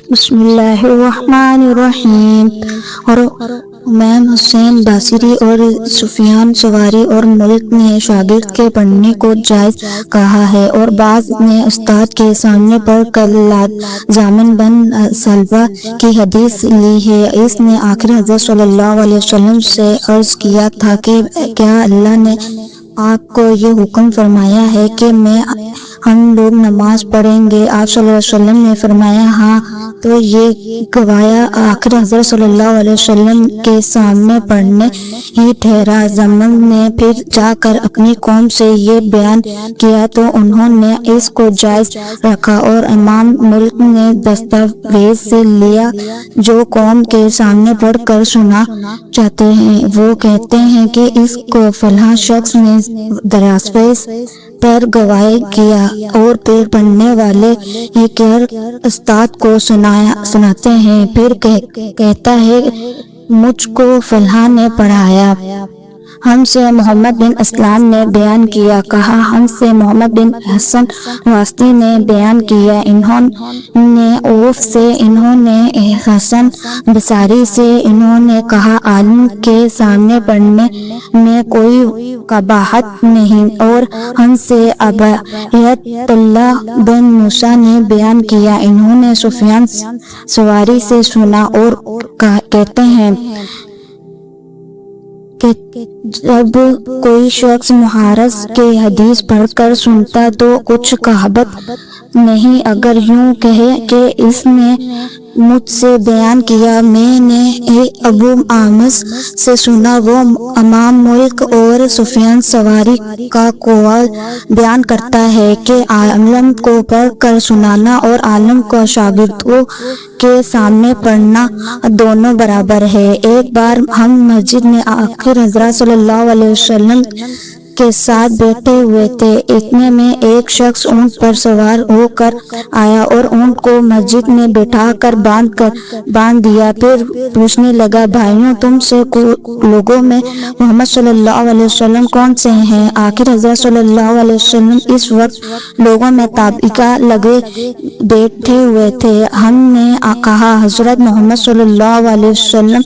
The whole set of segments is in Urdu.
بسم اللہ الرحمن الرحیم۔ اور امام حسین بصری اور سفیان ثوری اور ملک نے شاگرد کے پڑھنے کو جائز کہا ہے، اور بعض نے استاد کے سامنے پڑھ کر لازمن بن سلبہ کی حدیث لی ہے۔ اس نے آخر حضرت صلی اللہ علیہ وسلم سے عرض کیا تھا کہ کیا اللہ نے آپ کو یہ حکم فرمایا ہے کہ ہم لوگ نماز پڑھیں گے؟ آپ صلی اللہ علیہ وسلم نے فرمایا ہاں، تو یہ گوایا آخر حضرت صلی اللہ علیہ وسلم کے سامنے پڑھنے ہی ٹھہرا۔ زمن نے پھر جا کر اپنی قوم سے یہ بیان کیا تو انہوں نے اس کو جائز رکھا، اور امام ملک نے دستاویز سے لیا جو قوم کے سامنے پڑھ کر سنا چاہتے ہیں وہ کہتے ہیں کہ اس کو فلاں شخص نے دستاویز پر گواہی کیا، اور پھر پڑھنے والے یہ کر استاد کو سناتے ہیں، پھر کہتا ہے مجھ کو فلاں نے پڑھایا۔ ہم سے محمد بن اسلام نے بیان کیا، کہا ہم سے محمد بن حسن واسطی نے بیان کیا، انہوں نے اوف سے، انہوں نے حسن بصری سے، انہوں نے کہا عالم کے سامنے پڑھنے میں کوئی قباحت نہیں، اور ہم سے عبیدۃ اللہ بن موسیٰ نے بیان کیا، انہوں نے سفیان ثوری سے سنا، اور کہتے ہیں کہ جب کوئی شخص محرز کے حدیث پڑھ کر سنتا تو کچھ کہبت نہیں، اگر یوں کہے کہ اس نے مجھ سے بیان کیا، میں نے ابو احمس سے سنا۔ وہ امام ملک اور سفیان ثوری کا قول بیان کرتا ہے کہ عالم کو پڑھ کر سنانا اور عالم کو شاگردوں کے سامنے پڑھنا دونوں برابر ہے۔ ایک بار ہم مسجد میں آخر حضرت صلی اللہ علیہ وسلم کے ساتھ بیٹھے ہوئے تھے، اتنے میں ایک شخص اونٹ پر سوار ہو کر آیا اور اونٹ کو مسجد میں بٹھا کر باندھ دیا، پھر پوچھنے لگا بھائیوں تم سے لوگوں میں محمد صلی اللہ علیہ وسلم کون سے ہیں؟ آخر حضرت صلی اللہ علیہ وسلم اس وقت لوگوں میں تابعہ لگے بیٹھے ہوئے تھے۔ ہم نے کہا حضرت محمد صلی اللہ علیہ وسلم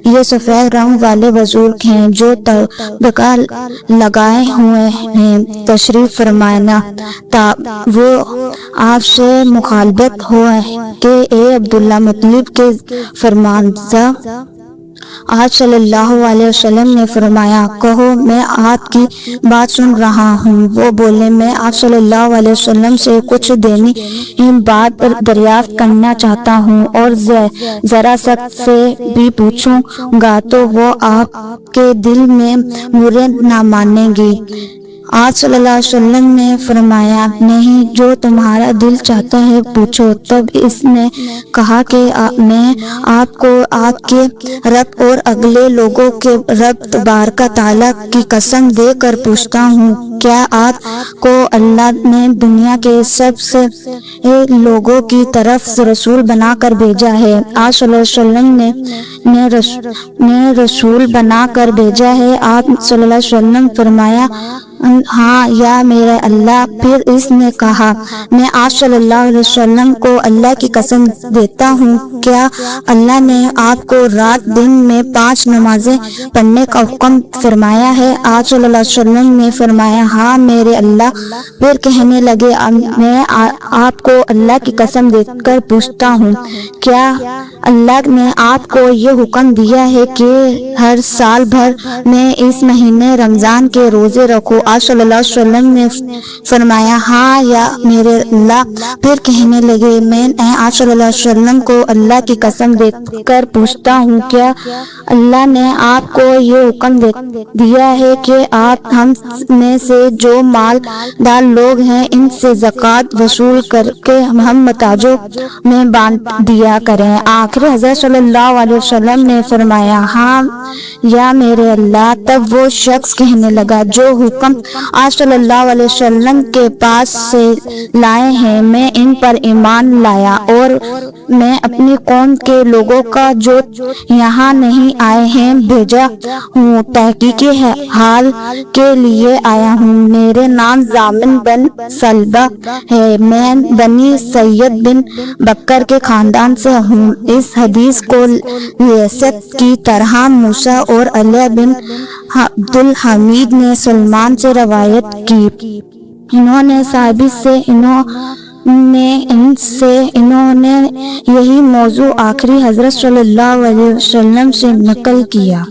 یہ سفید رنگ والے بزرگ ہیں جو تابعہ لگائے ہوئے ہیں، تشریف فرمانا تھا۔ وہ آپ سے مخالفت ہوئے کہ اے عبداللہ مطلب کے فرماندہ، آپ صلی اللہ علیہ وسلم نے فرمایا کہو میں آپ کی بات سن رہا ہوں۔ وہ بولے میں آپ صلی اللہ علیہ وسلم سے کچھ دینی بات دریافت کرنا چاہتا ہوں، اور ذرا سخت سے بھی پوچھوں گا تو وہ آپ کے دل میں برے نہ مانیں گی۔ آپ صلی اللہ علیہ وسلم نے فرمایا نہیں، جو تمہارا دل چاہتا ہے پوچھو۔ تب اس نے کہا کہ میں آپ کو آپ کے رب اور اگلے لوگوں کے رب تبارک تعالیٰ کی قسم دے کر پوچھتا ہوں، کیا آپ کو اللہ نے دنیا کے سب سے لوگوں کی طرف رسول بنا کر بھیجا ہے؟ آپ صلی اللہ علیہ وسلم نے رسول بنا کر بھیجا ہے؟ آپ صلی اللہ علیہ وسلم فرمایا ہاں یا میرے اللہ۔ پھر اس نے کہا میں آپ صلی اللہ علیہ وسلم کو اللہ کی قسم دیتا ہوں، کیا اللہ نے آپ کو رات دن میں 5 نمازیں پڑھنے کا حکم فرمایا ہے؟ آپ صلی اللہ علیہ وسلم نے فرمایا ہاں میرے اللہ۔ پھر کہنے لگے میں آپ کو اللہ کی قسم دے کر پوچھتا ہوں، کیا اللہ نے آپ کو یہ حکم دیا ہے کہ ہر سال بھر میں اس مہینے رمضان کے روزے رکھو؟ آپ صلی اللہ علیہ وسلم نے فرمایا ہاں یا میرے اللہ۔ پھر کہنے لگے میں آپ صلی اللہ علیہ وسلم کو اللہ کی قسم دے کر پوچھتا ہوں، کیا اللہ نے آپ کو یہ حکم دیا ہے کہ آپ ہم میں سے جو مالدار لوگ ہیں ان سے زکوٰۃ وصول کر کے ہم محتاجوں میں بانٹ دیا کریں؟ آخر حضرت صلی اللہ علیہ وسلم نے فرمایا ہاں یا میرے اللہ۔ تب وہ شخص کہنے لگا جو حکم آپ صلی اللہ علیہ وسلم کے پاس سے لائے ہیں۔ میں ان پر ایمان لایا اور میں اپنی قوم کے لوگوں کا جو یہاں نہیں آئے ہیں بھیجا ہوں، تحقیق حال کے لیے آیا ہوں۔ میرے نام ضامن بن سلبہ ہے، میں بنی سید بن بکر کے خاندان سے ہوں۔ اس حدیث کو لیست کی طرح موسیٰ اور علیہ بن عبدالحمید نے سلمان سے روایت کی، انہوں نے ثابت سے، انہوں نے یہی موضوع آخری حضرت صلی اللہ علیہ وسلم سے نقل کیا۔